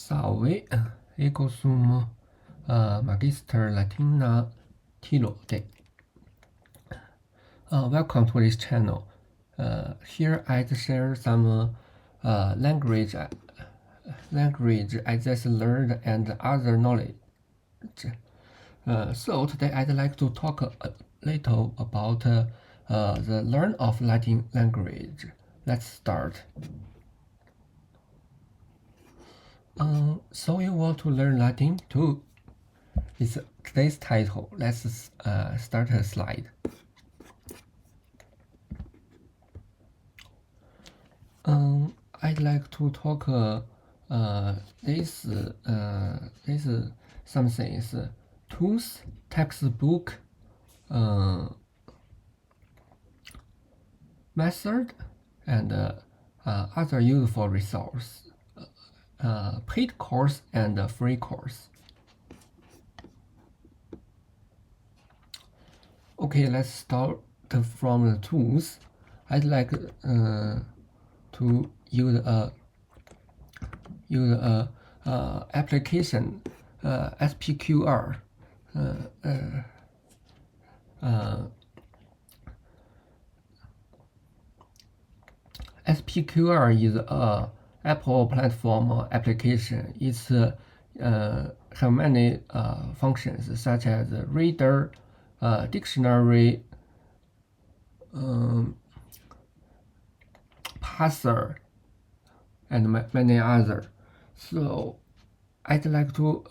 Salve, ego sum Magister Latina Tilode. Welcome to this channel. Here I share some language I just learned and other knowledge. So today I'd like to talk a little about the learn of Latin language. Let's start. So you want to learn Latin too? It's today's title. Let's start a slide. I'd like to talk this something is tools, textbook, method, and other useful resource, paid course and free course. Okay, let's start from the tools. I'd like to use a application SPQR. SPQR is a Apple platform application. It's have many functions such as reader, dictionary, parser, and many other. So I'd like to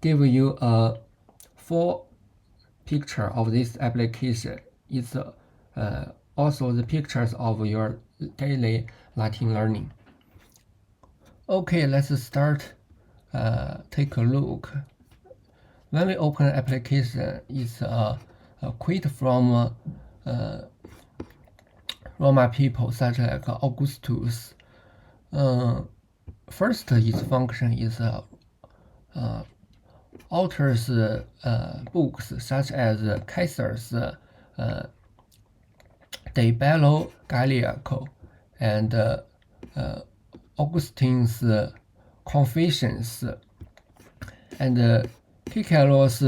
give you a full picture of this application. It's also the pictures of your daily Latin learning. Okay, let's start. Take a look. When we open the application, it's a quote from Roma people such like Augustus. First, its function is authors' books such as Caesar's De Bello Gallico and Augustine's Confessions and Cicero's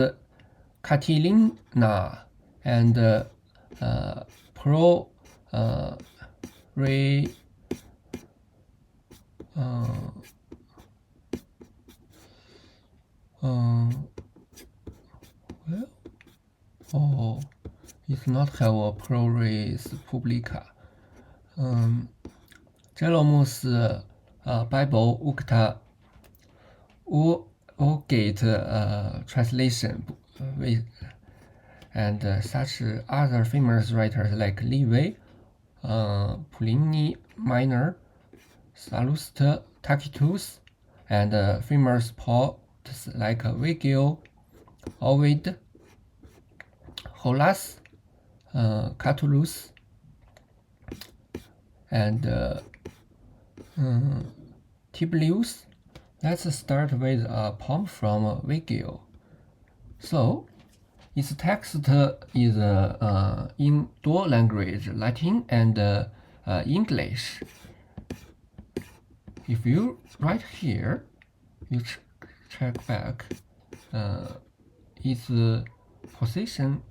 Catilina and Pro Re it's not have a pro res publica. Jerome's Bible Ucta Vulgate translation with and such other famous writers like Livy, Pliny Minor, Sallust, Tacitus, and famous poets like Virgil, Ovid, Horace, Catullus, and Tiberius. Let's start with a poem from Virgil. So, its text is in dual language, Latin and English. If you write here, you check back, its position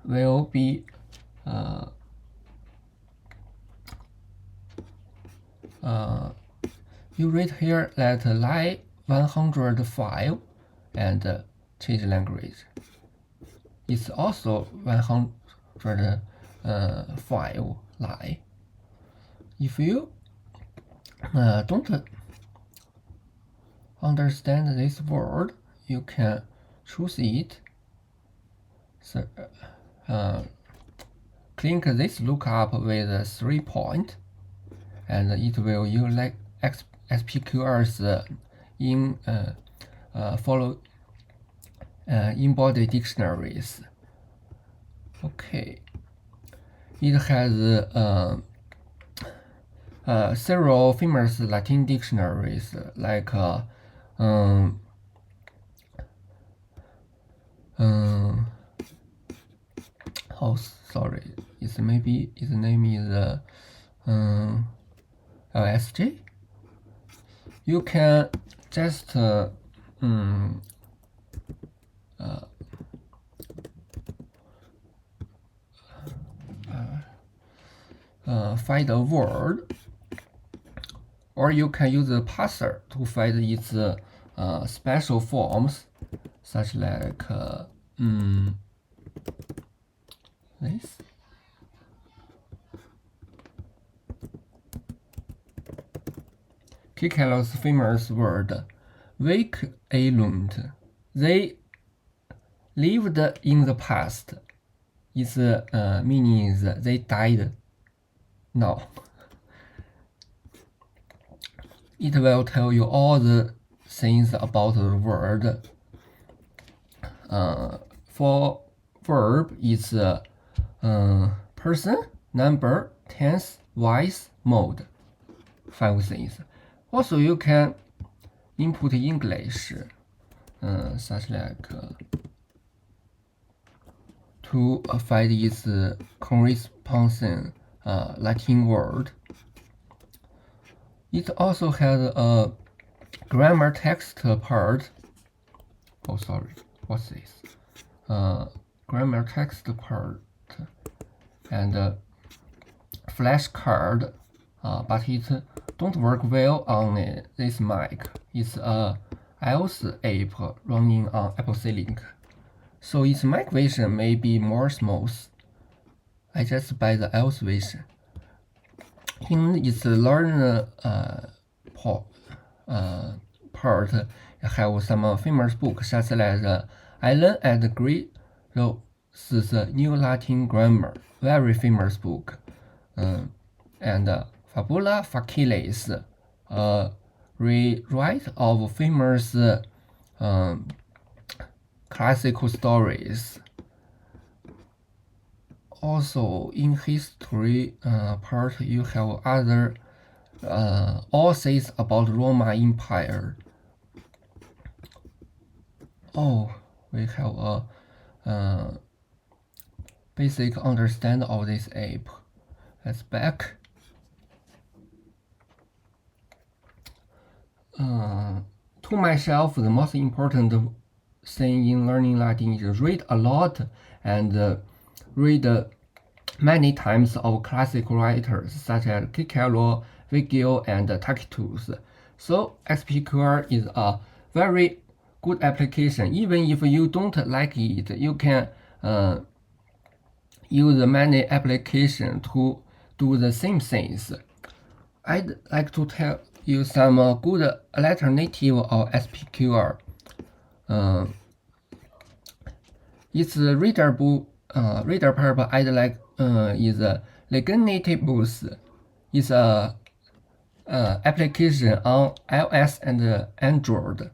will be you read here that line 105 and change language. It's also 105 line. If you don't understand this word, you can choose it. So, click this lookup with 3 point, and it will use like SPQR's in follow embodied dictionaries. Okay, it has several famous Latin dictionaries like oh sorry, its name is LSJ. You can just find a word, or you can use the parser to find its special forms, such like this. Kikelo's famous word, Wegelunt. They lived in the past. Its meaning is they died now. It will tell you all the things about the word. For verb, it's person, number, tense, voice, mode. 5 things. Also, you can input English, such like to find its corresponding Latin word. It also has a grammar text part. Oh, sorry, what's this? Grammar text part and flashcard, but it don't work well on this Mac. It's a iOS app running on Apple Link, so its Mac version may be more smooth. I just buy the iOS version. In its learn part, have some famous books such as Allen and Gray Rose's New Latin Grammar, very famous book, and Fabula Facilis, a rewrite of famous classical stories. Also, in history part, you have other essays about Roman Empire. Oh, we have a basic understanding of this app. Let's back. To myself, the most important thing in learning Latin is read a lot and read many times of classical writers such as Cicero, Virgil, and I.tools. So SPQR is a very good application. Even if you don't like it, you can use many applications to do the same things. I'd like to tell you some good alternative of SPQR. Its reader purpose I'd like is Legnatibus. It's a application on iOS and Android.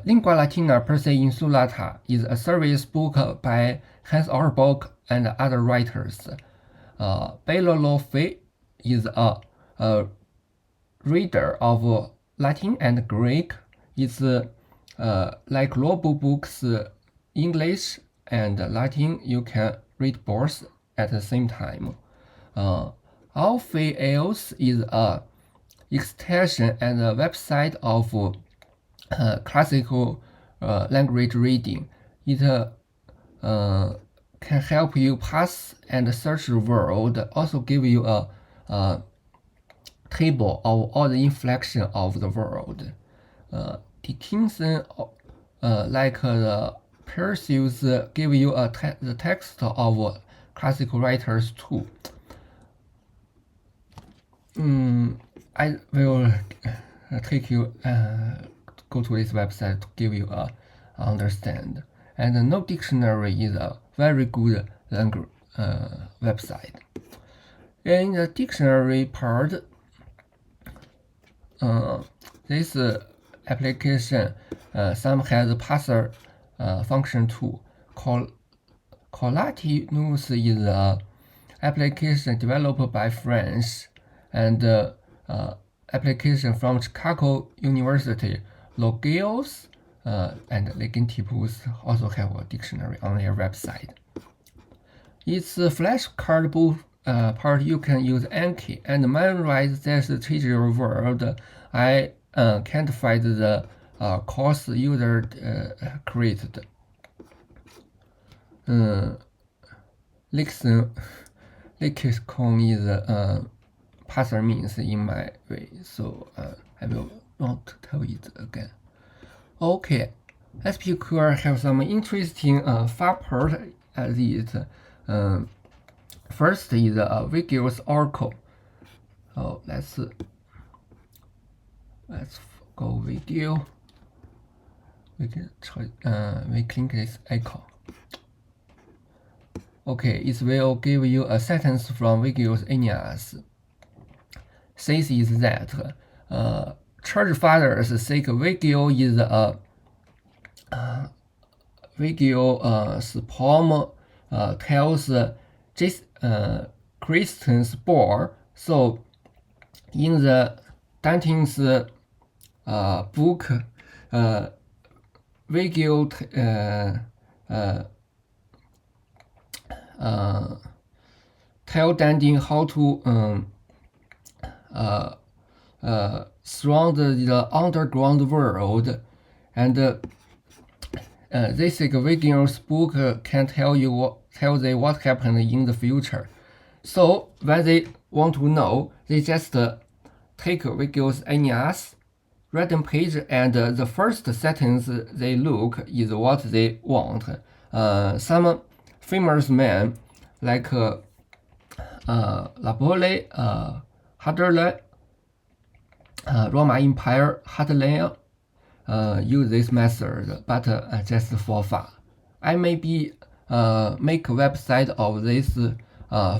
Lingua Latina per se insulata is a service book by Hans Orbock and other writers. Belolofe is a reader of Latin and Greek. It's like global books, English and Latin. You can read both at the same time. Alphaeus is a extension and a website of classical language reading. It can help you pass and search the world. Also give you a table of all the inflection of the world. Dickinson, like the Perseus, give you the text of classical writers too. I will take you go to this website to give you a understand. And No Dictionary is a very good language website. In the dictionary part, this application some has a parser function too. Colatinus is an application developed by French and application from Chicago University. Logos and Legnatibus also have a dictionary on their website. Its flashcard part you can use Anki and memorize this treasure word. I can't find the course user created. Lexicon is parser means in my way, so I will not tell it again. Okay, SPQR have some interesting fun part at it. First is Vigil's Oracle. Oh, let's go Vigil. We click this icon. Okay, it will give you a sentence from Vigil's Aeneas. Says is that church fathers think Vigil is a Vigil's poem tells Christians born. So in the Dante's book, Vigil tell Dante how to surround the underground world, and this Vigil's book can tell them what happened in the future. So when they want to know, they just take Vigil's Aeneas, read the page, and the first sentence they look is what they want. Some famous men like Napoli, Hadrian, Roman Empire, Hadrian use this method, but just for fun. I maybe make a website of this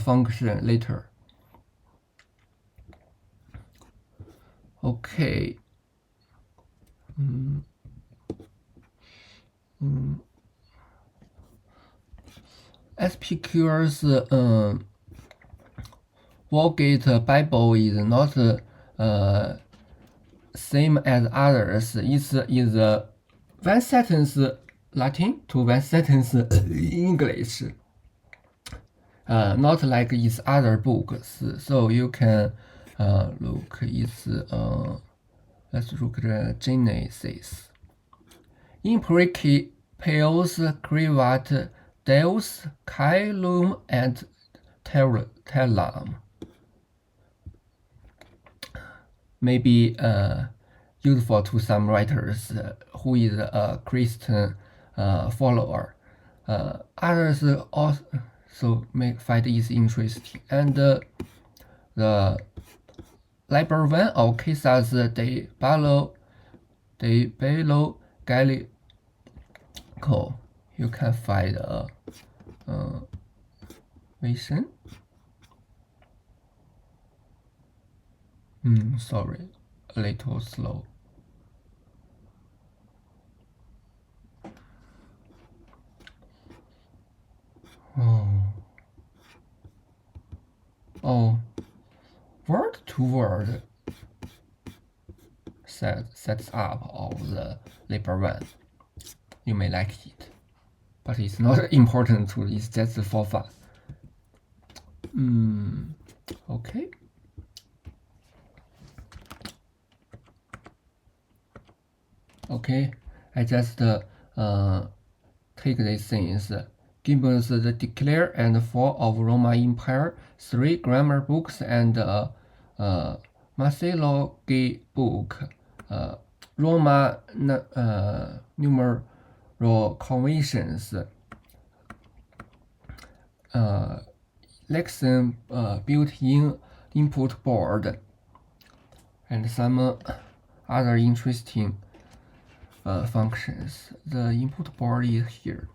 function later. Okay. SPQR's Vulgate Bible is not same as others. It is one sentence Latin to one sentence English. Not like its other books. So you can look its let's look at the Genesis. In Principios Crevat Deus Caelum and Terram. Maybe useful to some writers who is a Christian follower. Others also may find it interesting. And the Library 1 of Caesar's de Bello Gallico, you can find a version. Sorry, a little slow. Oh, word to word sets up of the Liber 1. You may like it, but it's not important to. It's just for fun. Okay. Okay, I just take these things. Gibbons the Declare and Fall of Roman Empire, 3 grammar books, and Marcellology book, Roma numeral conventions, lexicon built-in input board, and some other interesting functions. The input board is here.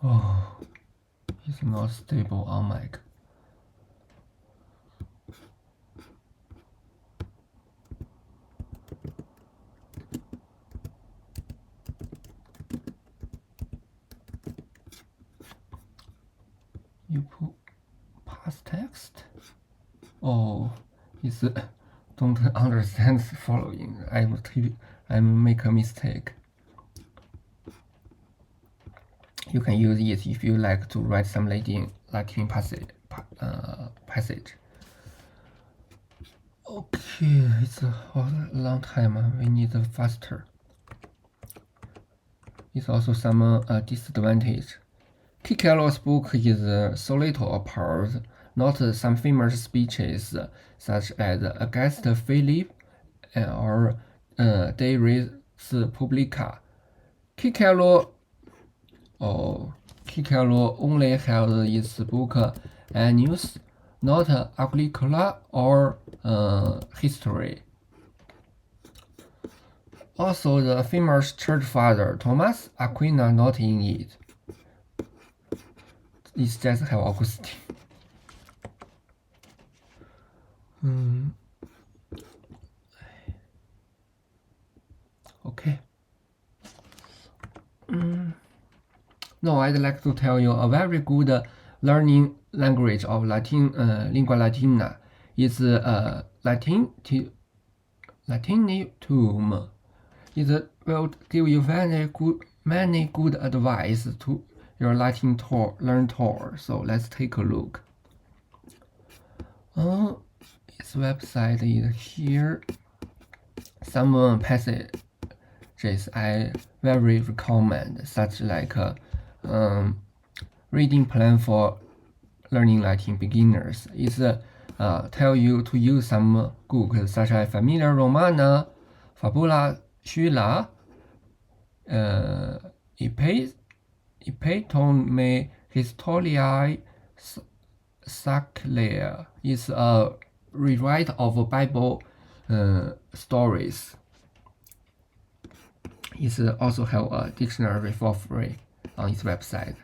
Oh, it's not stable on Mac. You put past text. Oh, is don't understand the following. I make a mistake. You can use it if you like to write some Latin passage. Okay, it's a long time. We need faster. It's also some disadvantage. Kikelo's book is so little apart, not some famous speeches such as Against Philip or De Res Publica. Kikelo only has its book Annus, not Agricola or History. Also, the famous church father Thomas Aquina not in it. It's just have Augustine. Okay. Now I'd like to tell you a very good learning language of Latin, lingua latina is Latinum. It will give you many good advice to your Latin learn tour. So let's take a look. Its website is here. Some passages I very recommend, such like reading plan for learning Latin beginners. It's tell you to use some books such as Familia Romana, Fabula Schüler, Epitome Historiae Sacrae. It's a rewrite of Bible stories. It also have a dictionary for free on its website.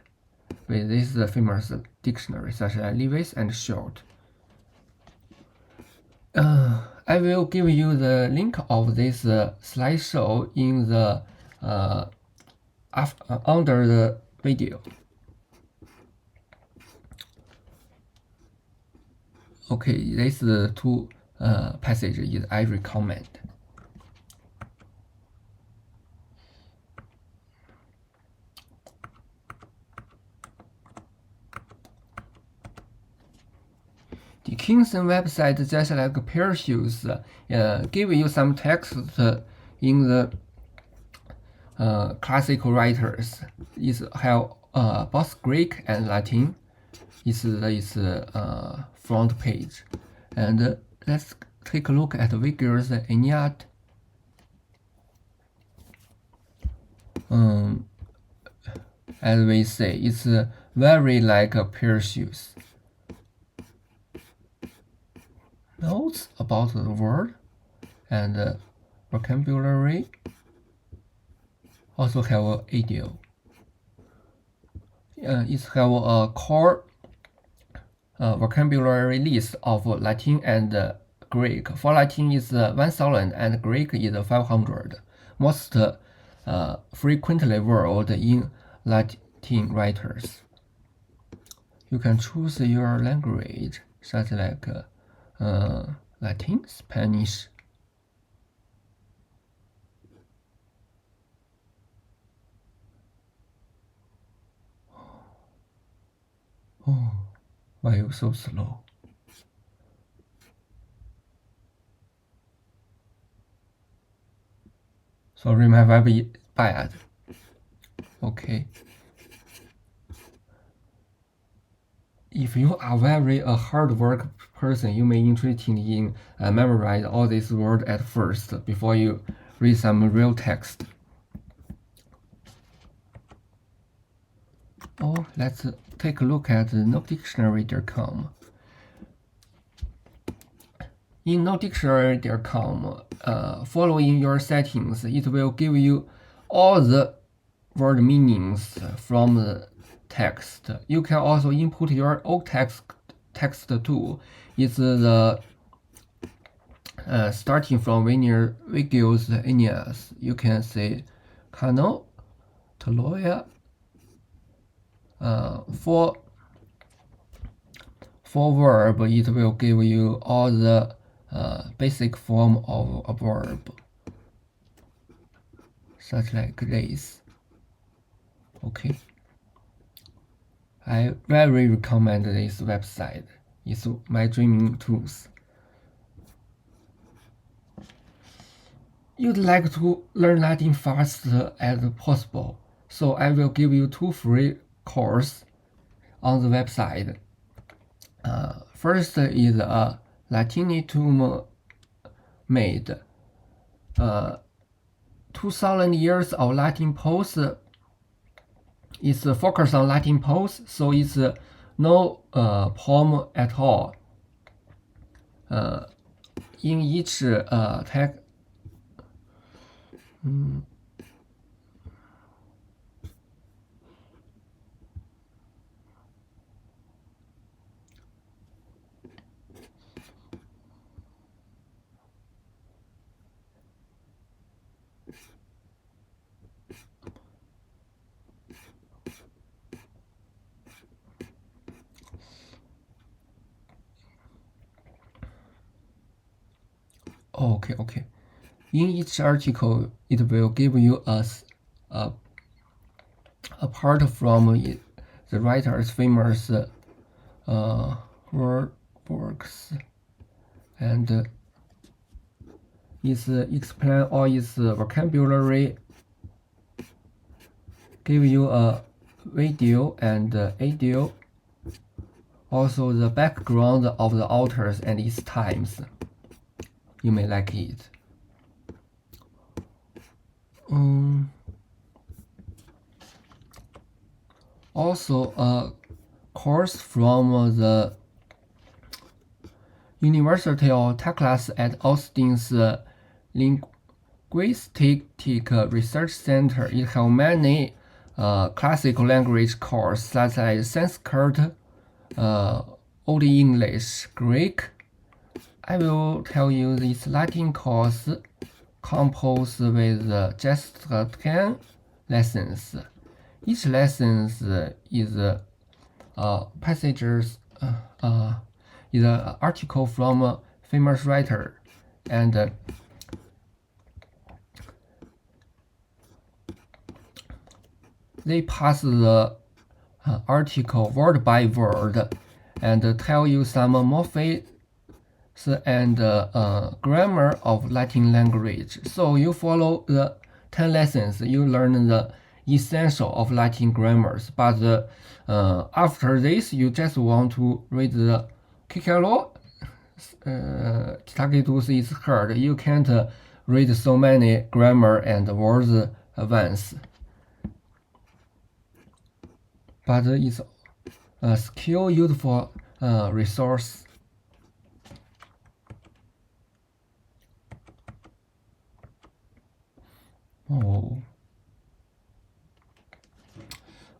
With this famous dictionary such as Lewis and Short. I will give you the link of this slideshow in the under the video. Okay, these two passages I recommend. The Kingston website, just like Perseus, give you some text in the classical writers. It have both Greek and Latin. It's front page. And let's take a look at Virgil's Aeneid. As we say, it's very like Perseus. Notes about the word and vocabulary. Also have an idiom. It have a core vocabulary list of Latin and Greek. For Latin is 1000 and Greek is 500. Most frequently word in Latin writers. You can choose your language, such like Latin, Spanish. Oh, why are you so slow? Sorry, my web is bad. Okay. If you are very a hard work person, you may interested in memorize all these words at first before you read some real text. Oh, let's take a look at nodictionary.com. In nodictionary.com, following your settings, it will give you all the word meanings from the text. You can also input your own text too. It's the starting from Virgil's Aeneid. You can say Cano, Toloia. For verb, it will give you all the basic form of a verb, such like this. Okay, I very recommend this website. It's my dreaming tools. You'd like to learn Latin fast as possible, so I will give you 2 free courses on the website. First is a Latinitum made 2,000 years of Latin prose. It's focused on Latin prose, so it's no poem at all. In each text, okay. In each article, it will give you a part from the writer's famous works, and explain all its vocabulary, give you a video and audio, also the background of the authors and its times. You may like it. Also a course from the University of Texas at Austin's Linguistic Research Center. It has many classical language courses such as Sanskrit, Old English, Greek. I will tell you this Latin course composed with just 10 lessons. Each lesson is passages is an article from a famous writer, and they pass the article word by word and tell you some morphemes and grammar of Latin language. So you follow the 10 lessons, you learn the essential of Latin grammars. But after this, you just want to read the Kikalo. I.tools is hard. You can't read so many grammar and words once. But it's a skill useful resource.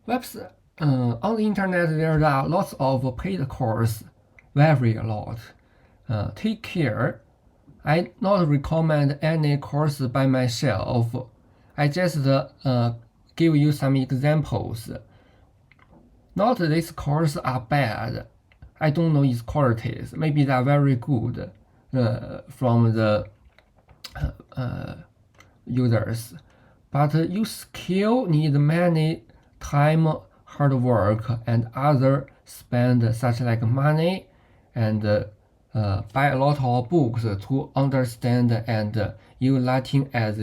Website on the internet there are lots of paid courses, vary a lot. Take care. I not recommend any course by myself. I just give you some examples. Not these courses are bad. I don't know its qualities. Maybe they are very good from the users. But you still need many time, hard work, and other spend such like money and buy a lot of books to understand and use Latin as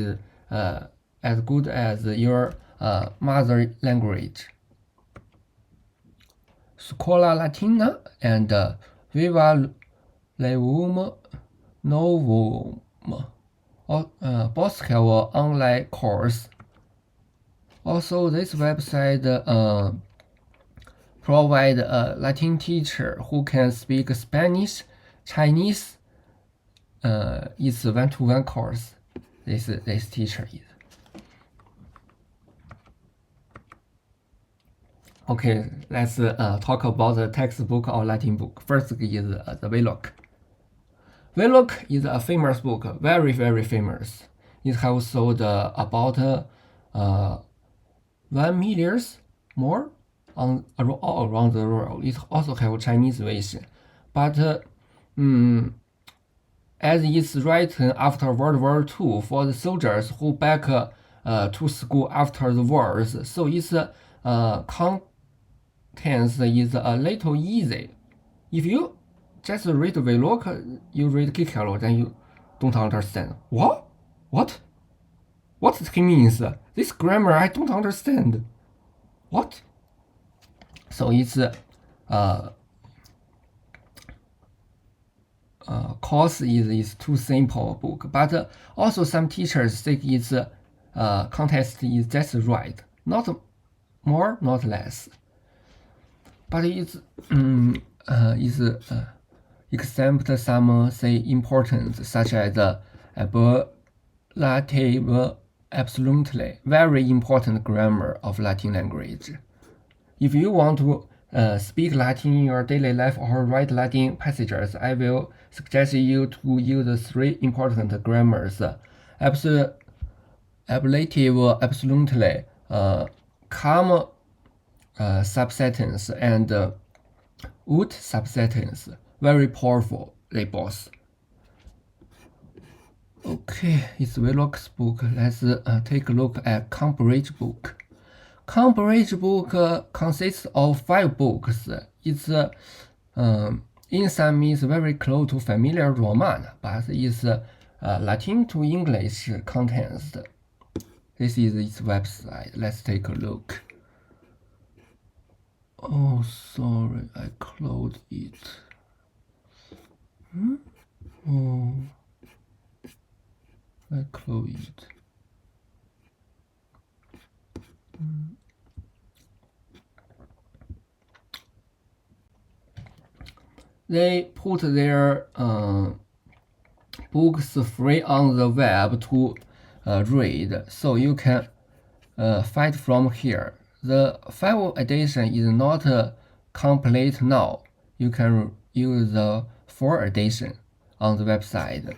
good as your mother language. Scuola Latina and Viva Leum Novum both have an online course. Also, this website provides a Latin teacher who can speak Spanish, Chinese. It's a one-to-one course. This teacher is. Okay, let's talk about the textbook or Latin book. First is the Vloc. Vloc is a famous book, very, very famous. It has sold about 1 million more all around the world. It also has a Chinese version. But as it's written after World War II for the soldiers who back to school after the wars. So its contents is a little easy. If you just read Vlog, you read Kikalo, then you don't understand. What? What it means? This grammar I don't understand. What? So it's course is too simple book, but also some teachers think its context is just right, not more, not less. But it's exempt some say important, such as ablative, absolutely very important grammar of Latin language. If you want to speak Latin in your daily life or write Latin passages, I will suggest you to use 3 important grammars: ablative, absolutely, calm subsentence, and would subsentence. Very powerful, they both. Okay, it's Vlog's book. Let's take a look at Cambridge book. Cambridge book consists of 5 books. It's in some means very close to familiar Roman, but it's Latin to English contents. This is its website. Let's take a look. Oh, sorry, I closed it. Oh, I closed it. They put their books free on the web to read, so you can find from here. The 5th edition is not complete now. You can use the 4th edition on the website,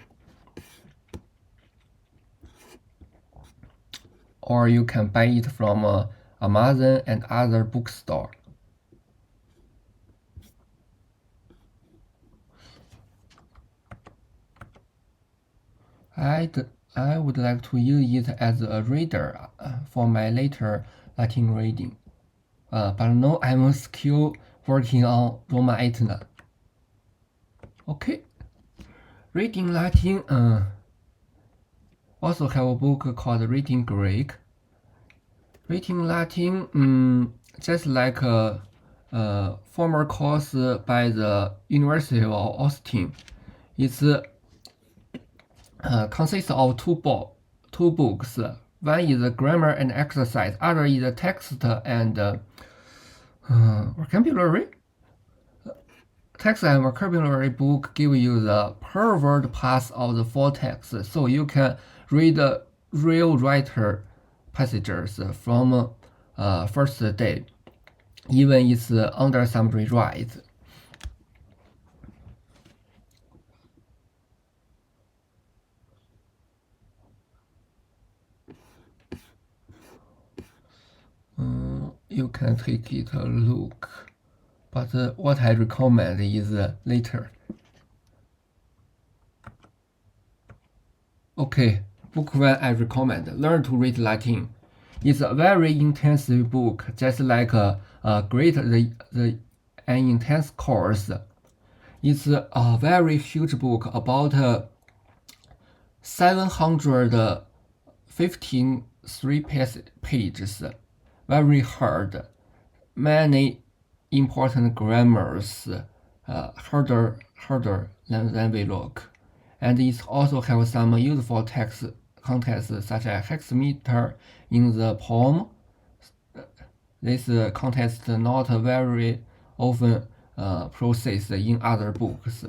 or you can buy it from Amazon and other bookstore. I would like to use it as a reader for my later Latin reading, but now I'm still working on Roman 8 now. Okay, reading Latin. Also have a book called Reading Greek. Reading Latin, just like a former course by the University of Austin. It's consists of two books. One is grammar and exercise, other is text and vocabulary. Text and vocabulary book give you the per word pass of the full text, so you can read real writer passages from first day, even it's under some rewrite. You can take it a look, but what I recommend is later. Okay, book 1 I recommend. Learn to read Latin. It's a very intensive book, just like an intense course. It's a very huge book, about 753 pages. Very hard. Many important grammars, harder than we look. And it also has some useful text contents such as hexameter in the poem. This context not very often processed in other books,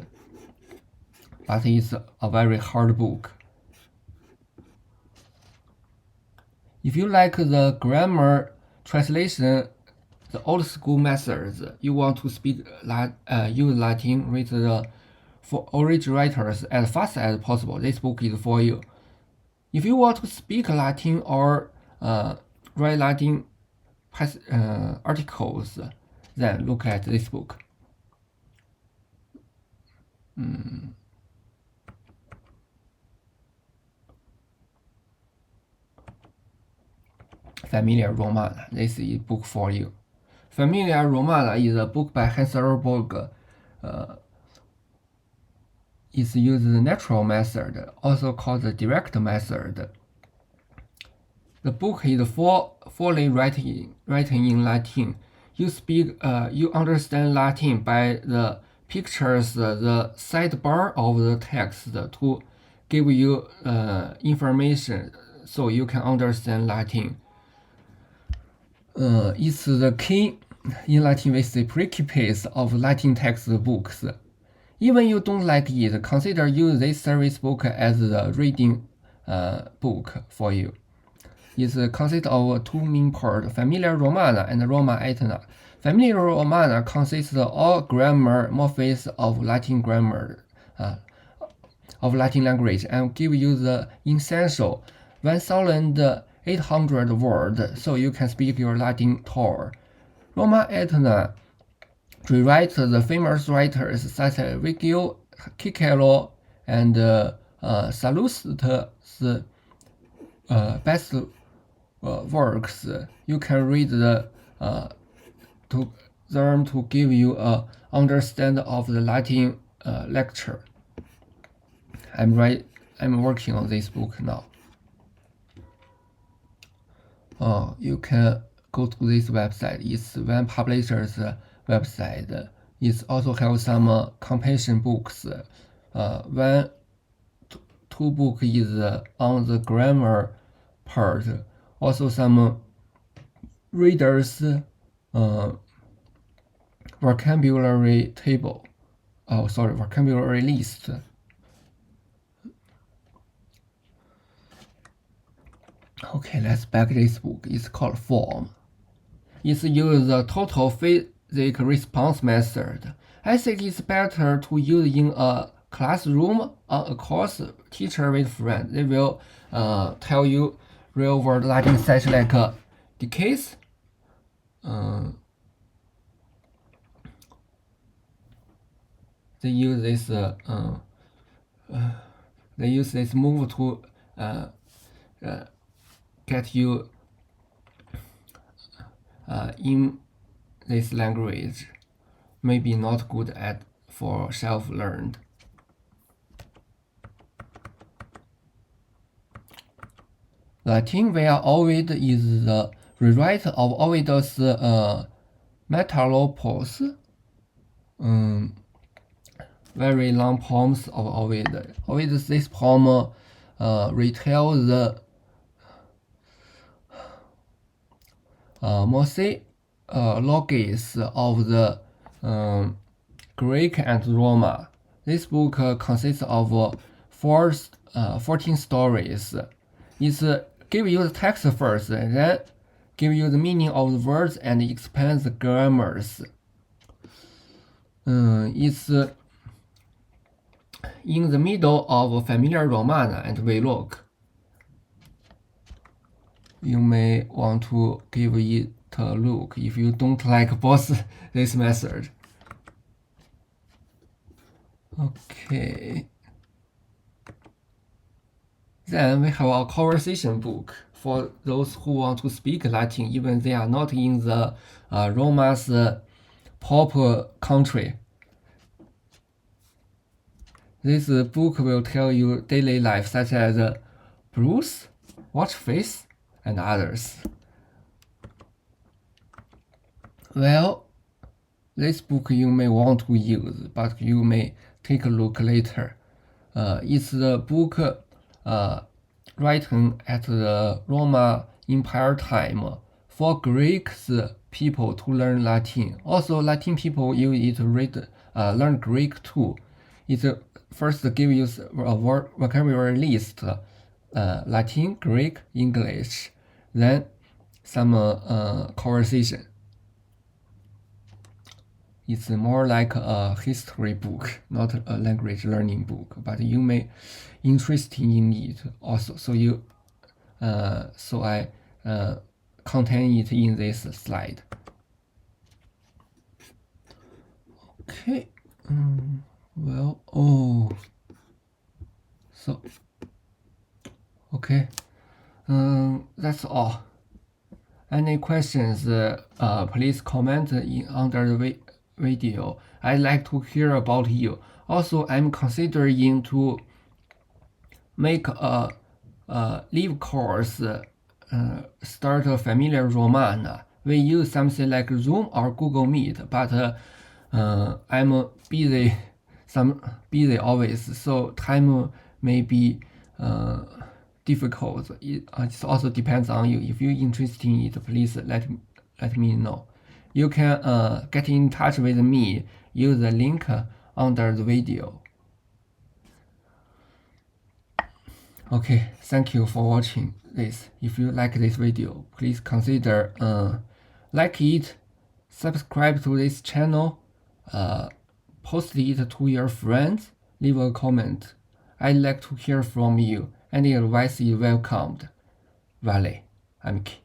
but it's a very hard book. If you like the grammar translation, the old school methods, you want to speak use Latin with the original writers as fast as possible, this book is for you. If you want to speak Latin or write Latin articles, then look at this book. Familia Romana. This is a book for you. Familia Romana is a book by Hans Erberg. It uses the natural method, also called the direct method. The book is fully written in Latin. You understand Latin by the pictures, the sidebar of the text to give you information so you can understand Latin. It's the key in Latin with the preface of Latin textbooks. Even you don't like it, consider use this service book as the reading book for you. It consists of two main parts, Familia Romana and Roma Aetna. Familia Romana consists of all grammar morphemes of Latin grammar, of Latin language, and give you the essential 1,800 words so you can speak your Latin tour. Roma Aetna rewrites the famous writers such as Virgil, Cicero, and Sallus's best works. You can read to them to give you a understanding of the Latin lecture. I'm working on this book now. You can go to this website. It's one publisher's website. It also has some companion books. Two book is on the grammar part. Also some readers vocabulary table. Vocabulary list. Okay, let's back this book. It's called Form. It uses the total physics response method. I think it's better to use in a classroom on a course teacher with friends. They will tell you real world Latin such like decades. They use this move to get you in this language. Maybe not good at for self-learned. Latin via Ovid is the rewrite of Ovid's Metalopos. Very long poems of Ovid. This poem retells the Logis of the Greek and Roma. This book consists of 14 stories. It gives you the text first, and then give you the meaning of the words and explains the grammars. It's in the middle of Familia Romana and Veloc. You may want to give it a look if you don't like both this method. Okay. Then we have a conversation book for those who want to speak Latin, even they are not in the Roma's pop country. This book will tell you daily life such as Bruce, watch face, and others. Well, this book you may want to use, but you may take a look later. It's the book written at the Roma Empire time for Greeks people to learn Latin. Also, Latin people use it to learn Greek too. It first give you a vocabulary list, Latin, Greek, English, then some conversation. It's more like a history book, not a language learning book, but you may interested in it also. So I contain it in this slide. Okay. Well, so okay. That's all. Any questions, please comment under the video. I'd like to hear about you. Also, I'm considering to make a live course, start a familiar roman. We use something like Zoom or Google Meet, but I'm busy always, so time may be difficult. It also depends on you. If you're interested in it, please let me know. You can get in touch with me. Use the link under the video. Okay, thank you for watching this. If you like this video, please consider like it, subscribe to this channel, post it to your friends, leave a comment. I'd like to hear from you. Any advice is welcomed. Vale, I'm Ki.